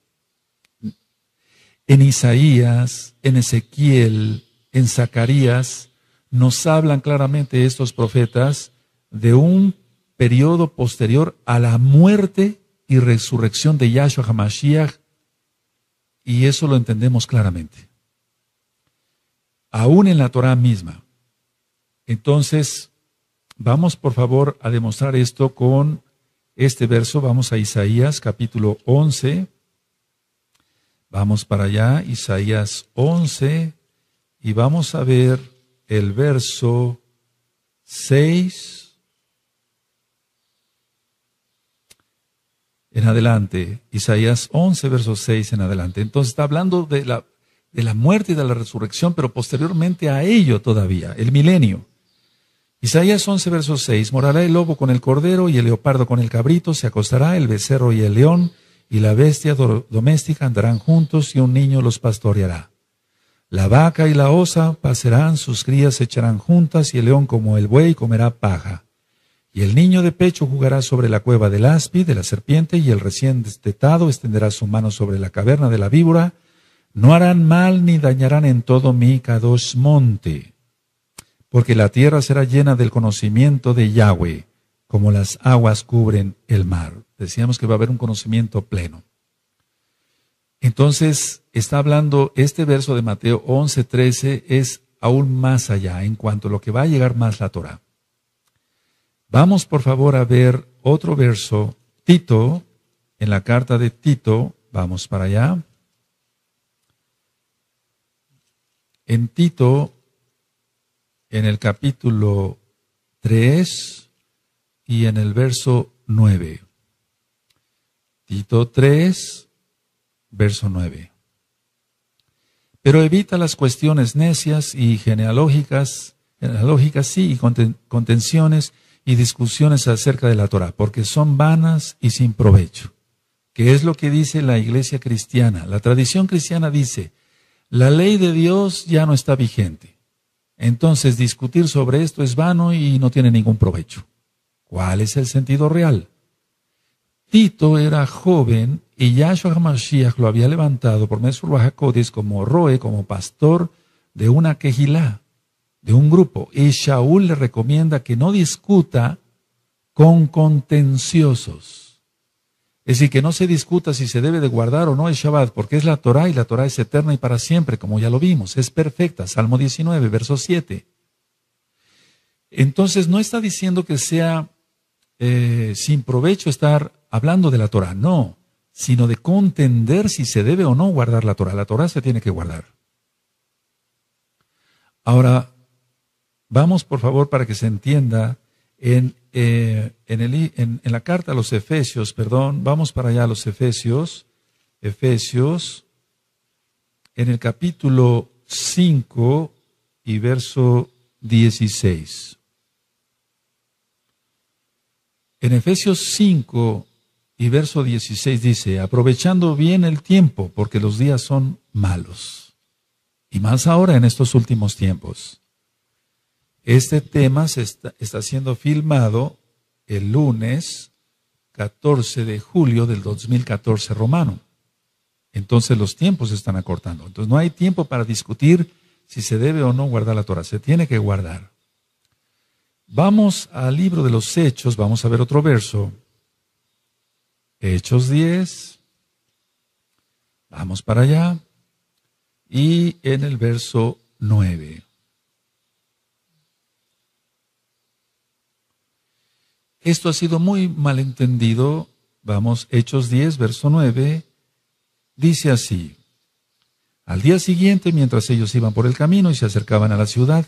En Isaías, en Ezequiel, en Zacarías, nos hablan claramente estos profetas de un periodo posterior a la muerte y resurrección de Yahshua HaMashiach y eso lo entendemos claramente. Aún en la Torá misma. Entonces, vamos por favor a demostrar esto con este verso. Vamos a Isaías capítulo 11. Vamos para allá, Isaías 11, y vamos a ver el verso 6 en adelante. Isaías 11, verso 6 en adelante. Entonces está hablando de la muerte y de la resurrección, pero posteriormente a ello todavía, el milenio. Isaías 11, verso 6, morará el lobo con el cordero y el leopardo con el cabrito, se acostará el becerro y el león, y la bestia doméstica andarán juntos y un niño los pastoreará. La vaca y la osa pasarán, sus crías se echarán juntas y el león como el buey comerá paja. Y el niño de pecho jugará sobre la cueva del áspid, de la serpiente, y el recién destetado extenderá su mano sobre la caverna de la víbora. No harán mal ni dañarán en todo mi Kadosh monte, porque la tierra será llena del conocimiento de Yahweh, como las aguas cubren el mar. Decíamos que va a haber un conocimiento pleno. Entonces, está hablando, este verso de Mateo 11:13 es aún más allá en cuanto a lo que va a llegar más la Torá. Vamos por favor a ver otro verso, Tito, en la carta de Tito, vamos para allá. En Tito, en el capítulo 3 y en el verso 9. Tito 3, verso 9. Pero evita las cuestiones necias y genealógicas sí, y contenciones y discusiones acerca de la Torá, porque son vanas y sin provecho. ¿Qué es lo que dice la iglesia cristiana? La tradición cristiana dice, la ley de Dios ya no está vigente. Entonces discutir sobre esto es vano y no tiene ningún provecho. ¿Cuál es el sentido real? Tito era joven y Yahshua HaMashiach lo había levantado por medio de Ruach HaKodesh como roe, como pastor de una quejilá, de un grupo. Y Shaul le recomienda que no discuta con contenciosos. Es decir, que no se discuta si se debe de guardar o no el Shabbat, porque es la Torá y la Torá es eterna y para siempre, como ya lo vimos, es perfecta. Salmo 19, verso 7. Entonces no está diciendo que sea sin provecho estar hablando de la Torá, no, sino de contender si se debe o no guardar la Torá. La Torá se tiene que guardar. Ahora, vamos por favor para que se entienda en la carta a los Efesios, vamos para allá a los Efesios, en el capítulo 5 y verso 16. En Efesios 5 y verso 16 dice, aprovechando bien el tiempo, porque los días son malos, y más ahora en estos últimos tiempos. Este tema está siendo filmado el lunes 14 de julio del 2014 romano. Entonces los tiempos se están acortando. Entonces no hay tiempo para discutir si se debe o no guardar la Torá. Se tiene que guardar. Vamos al libro de los Hechos, vamos a ver otro verso. Hechos 10. Vamos para allá. Y en el verso 9. Esto ha sido muy malentendido. Vamos, Hechos 10, verso 9. Dice así. Al día siguiente, mientras ellos iban por el camino y se acercaban a la ciudad,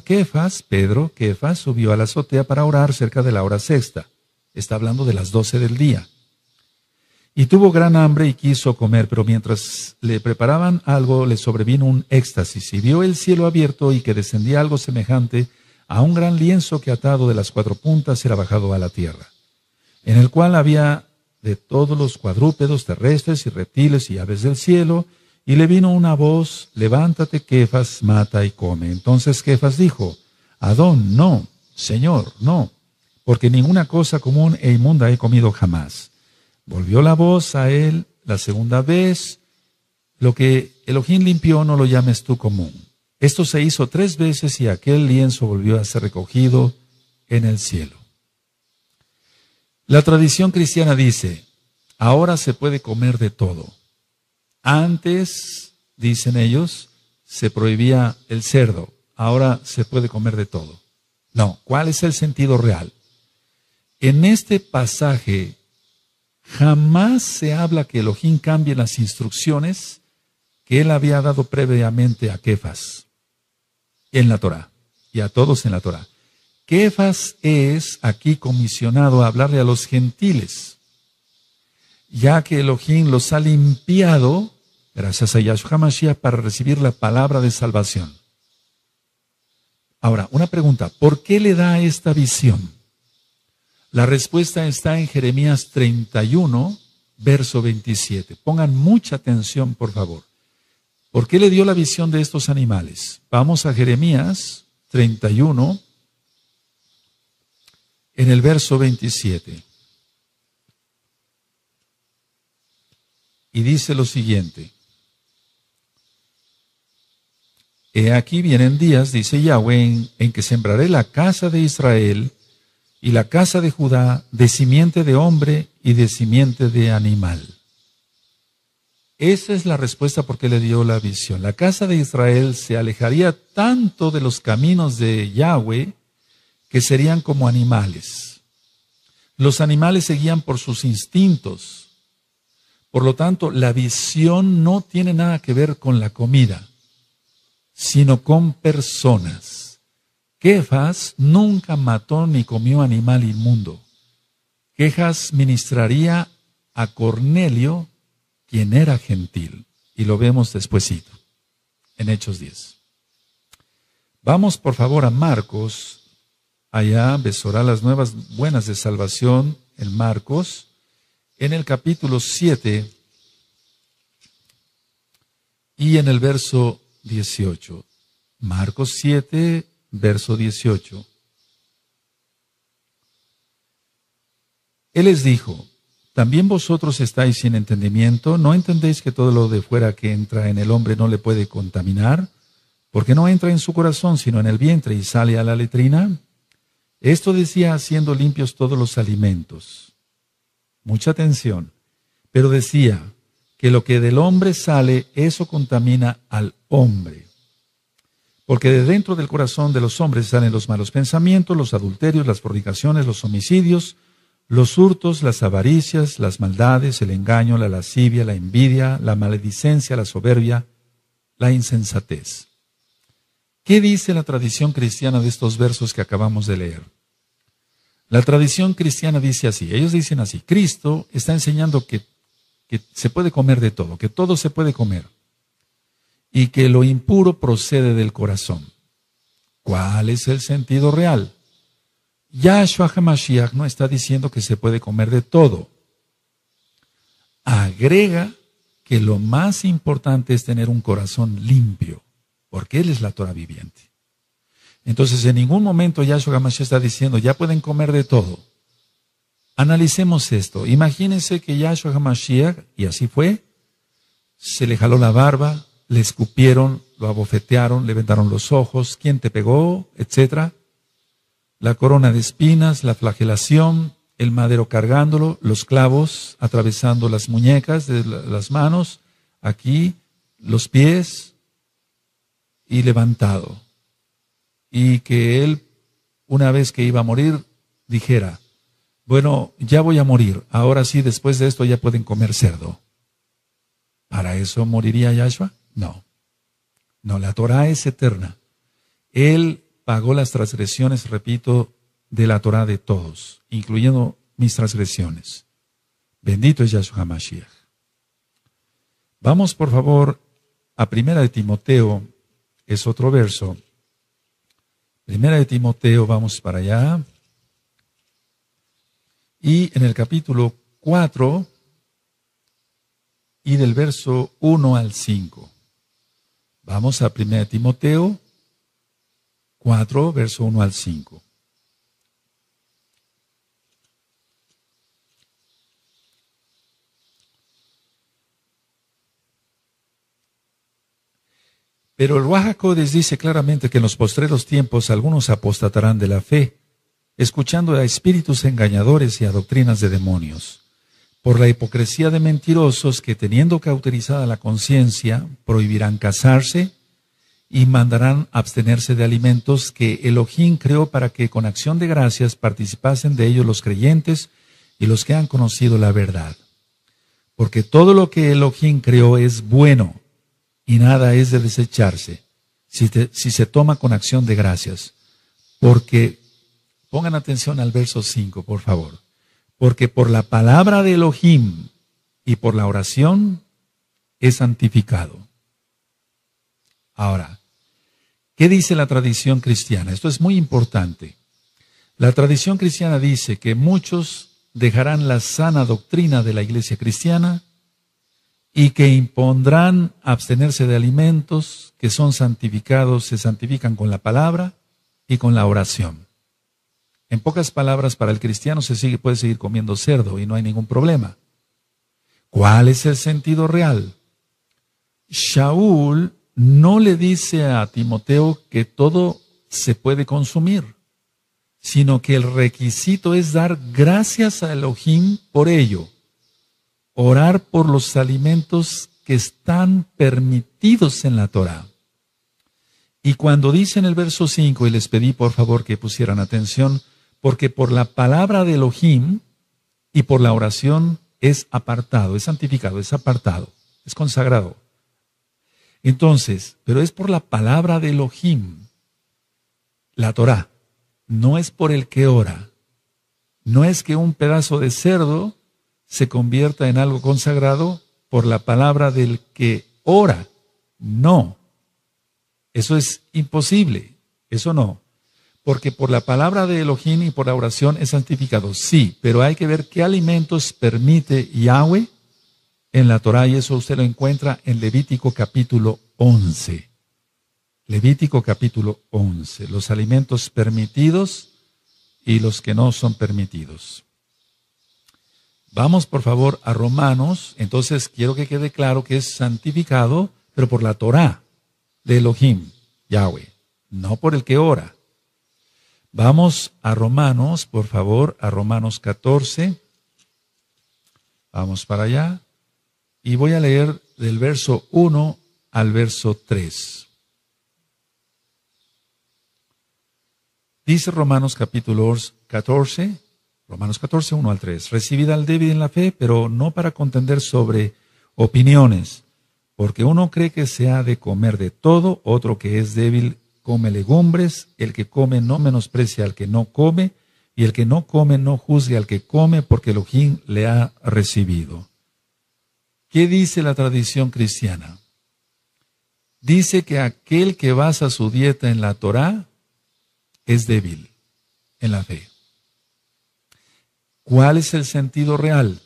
Pedro, subió a la azotea para orar cerca de la hora sexta. Está hablando de las 12 del día. Y tuvo gran hambre y quiso comer, pero mientras le preparaban algo, le sobrevino un éxtasis y vio el cielo abierto y que descendía algo semejante a un gran lienzo que atado de las 4 puntas era bajado a la tierra, en el cual había de todos los cuadrúpedos terrestres y reptiles y aves del cielo. Y le vino una voz, levántate, Kefas, mata y come. Entonces Kefas dijo, Adón, no, Señor, no, porque ninguna cosa común e inmunda he comido jamás. Volvió la voz a él la segunda vez, lo que Elohim limpió no lo llames tú común. Esto se hizo 3 veces y aquel lienzo volvió a ser recogido en el cielo. La tradición cristiana dice, ahora se puede comer de todo. Antes dicen ellos, se prohibía el cerdo, ahora se puede comer de todo. No, ¿cuál es el sentido real? En este pasaje jamás se habla que Elohim cambie las instrucciones que él había dado previamente a Kefas en la Torá y a todos en la Torá. Kefas es aquí comisionado a hablarle a los gentiles, ya que Elohim los ha limpiado, gracias a Yahshua HaMashiach, para recibir la palabra de salvación. Ahora, una pregunta, ¿por qué le da esta visión? La respuesta está en Jeremías 31, verso 27. Pongan mucha atención, por favor. ¿Por qué le dio la visión de estos animales? Vamos a Jeremías 31, en el verso 27. Y dice lo siguiente. He aquí vienen días, dice Yahweh, en que sembraré la casa de Israel y la casa de Judá de simiente de hombre y de simiente de animal. Esa es la respuesta por qué le dio la visión. La casa de Israel se alejaría tanto de los caminos de Yahweh que serían como animales. Los animales se guían por sus instintos. Por lo tanto, la visión no tiene nada que ver con la comida, sino con personas. Kefas nunca mató ni comió animal inmundo. Kefas ministraría a Cornelio, quien era gentil, y lo vemos despuesito, en Hechos 10. Vamos por favor a Marcos, allá Besorá las nuevas buenas de salvación, en Marcos, en el capítulo 7 y en el verso 18. Marcos 7, verso 18. Él les dijo, ¿también vosotros estáis sin entendimiento? ¿No entendéis que todo lo de fuera que entra en el hombre no le puede contaminar? Porque no entra en su corazón, sino en el vientre y sale a la letrina. Esto decía haciendo limpios todos los alimentos. Mucha atención. Pero decía que lo que del hombre sale, eso contamina al hombre. Porque de dentro del corazón de los hombres salen los malos pensamientos, los adulterios, las fornicaciones, los homicidios, los hurtos, las avaricias, las maldades, el engaño, la lascivia, la envidia, la maledicencia, la soberbia, la insensatez. ¿Qué dice la tradición cristiana de estos versos que acabamos de leer? La tradición cristiana dice así, ellos dicen así, Cristo está enseñando que se puede comer de todo, que todo se puede comer, y que lo impuro procede del corazón. ¿Cuál es el sentido real? Yahshua HaMashiach no está diciendo que se puede comer de todo. Agrega que lo más importante es tener un corazón limpio, porque Él es la Torah viviente. Entonces, en ningún momento Yahshua HaMashiach está diciendo, ya pueden comer de todo. Analicemos esto. Imagínense que Yahshua HaMashiach, y así fue, se le jaló la barba, le escupieron, lo abofetearon, le vendaron los ojos, ¿quién te pegó?, etcétera. La corona de espinas, la flagelación, el madero cargándolo, los clavos atravesando las muñecas de las manos, aquí, los pies, y levantado. Y que él, una vez que iba a morir, dijera, bueno, ya voy a morir, ahora sí, después de esto ya pueden comer cerdo. ¿Para eso moriría Yahshua? No. No, la Torah es eterna. Él pagó las transgresiones, repito, de la Torah de todos, incluyendo mis transgresiones. Bendito es Yahshua HaMashiach. Vamos, por favor, a Primera de Timoteo, es otro verso. Primera de Timoteo, vamos para allá. Y en el capítulo 4, y del verso 1 al 5. Vamos a 1 Timoteo 4, verso 1 al 5. Pero el Ruach HaKodesh dice claramente que en los postreros tiempos algunos apostatarán de la fe, escuchando a espíritus engañadores y a doctrinas de demonios, por la hipocresía de mentirosos que, teniendo cauterizada la conciencia, prohibirán casarse y mandarán abstenerse de alimentos que Elohim creó para que con acción de gracias participasen de ellos los creyentes y los que han conocido la verdad. Porque todo lo que Elohim creó es bueno y nada es de desecharse si se toma con acción de gracias. Porque, pongan atención al verso 5, por favor. Porque por la palabra de Elohim y por la oración es santificado. Ahora, ¿qué dice la tradición cristiana? Esto es muy importante. La tradición cristiana dice que muchos dejarán la sana doctrina de la iglesia cristiana y que impondrán abstenerse de alimentos que son santificados, se santifican con la palabra y con la oración. En pocas palabras, para el cristiano puede seguir comiendo cerdo y no hay ningún problema. ¿Cuál es el sentido real? Shaul no le dice a Timoteo que todo se puede consumir, sino que el requisito es dar gracias a Elohim por ello, orar por los alimentos que están permitidos en la Torah. Y cuando dice en el verso 5, y les pedí por favor que pusieran atención, porque por la palabra de Elohim y por la oración es apartado, es santificado, es apartado, es consagrado. Entonces, pero es por la palabra de Elohim, la Torah, no es por el que ora. No es que un pedazo de cerdo se convierta en algo consagrado por la palabra del que ora. No, eso es imposible, eso no. Porque por la palabra de Elohim y por la oración es santificado, sí, pero hay que ver qué alimentos permite Yahweh en la Torah, y eso usted lo encuentra en Levítico capítulo 11. Levítico capítulo 11, los alimentos permitidos y los que no son permitidos. Vamos por favor a Romanos. Entonces quiero que quede claro que es santificado, pero por la Torah de Elohim, Yahweh, no por el que ora. Vamos a Romanos, por favor, a Romanos 14. Vamos para allá. Y voy a leer del verso 1 al verso 3. Dice Romanos capítulo 14, Romanos 14, 1 al 3. Recibid al débil en la fe, pero no para contender sobre opiniones, porque uno cree que se ha de comer de todo, otro que es débil come legumbres, el que come no menosprecia al que no come, y el que no come no juzgue al que come, porque Elohim le ha recibido. ¿Qué dice la tradición cristiana? Dice que aquel que basa su dieta en la Torá es débil en la fe. ¿Cuál es el sentido real?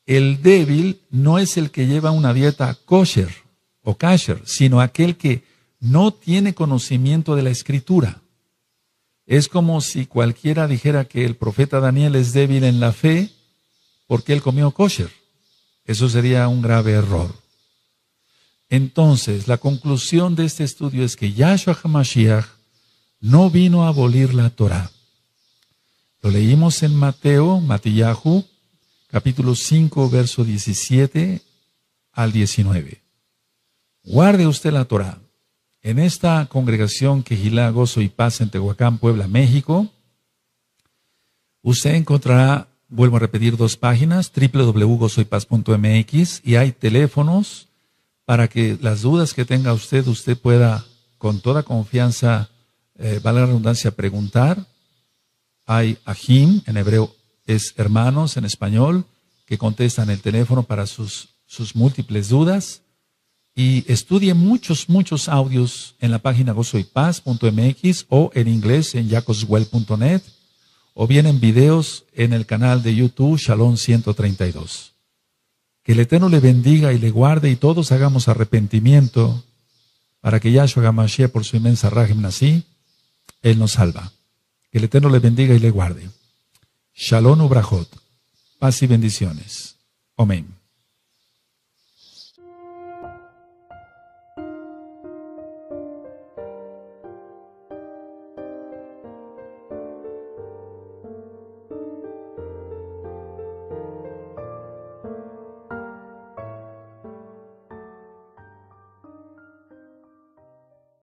El débil no es el que lleva una dieta kosher o kasher, sino aquel que no tiene conocimiento de la Escritura. Es como si cualquiera dijera que el profeta Daniel es débil en la fe porque él comió kosher. Eso sería un grave error. Entonces, la conclusión de este estudio es que Yahshua HaMashiach no vino a abolir la Torah. Lo leímos en Matillahu, capítulo 5, verso 17 al 19. Guarde usted la Torah. En esta congregación Quejilá, Gozo y Paz en Tehuacán, Puebla, México, usted encontrará, vuelvo a repetir, 2 páginas, www.gozoypaz.mx, y hay teléfonos para que las dudas que tenga usted pueda con toda confianza, vale la redundancia, preguntar. Hay ahim, en hebreo es hermanos, en español, que contestan el teléfono para sus múltiples dudas. Y estudie muchos audios en la página gozoypaz.mx o en inglés en jacobswell.net, o bien en videos en el canal de YouTube Shalom 132. Que el Eterno le bendiga y le guarde, y todos hagamos arrepentimiento para que Yahshua HaMashiach, por su inmensa Rajem Nasi, Él nos salva. Que el Eterno le bendiga y le guarde. Shalom ubrajot. Paz y bendiciones. Amén.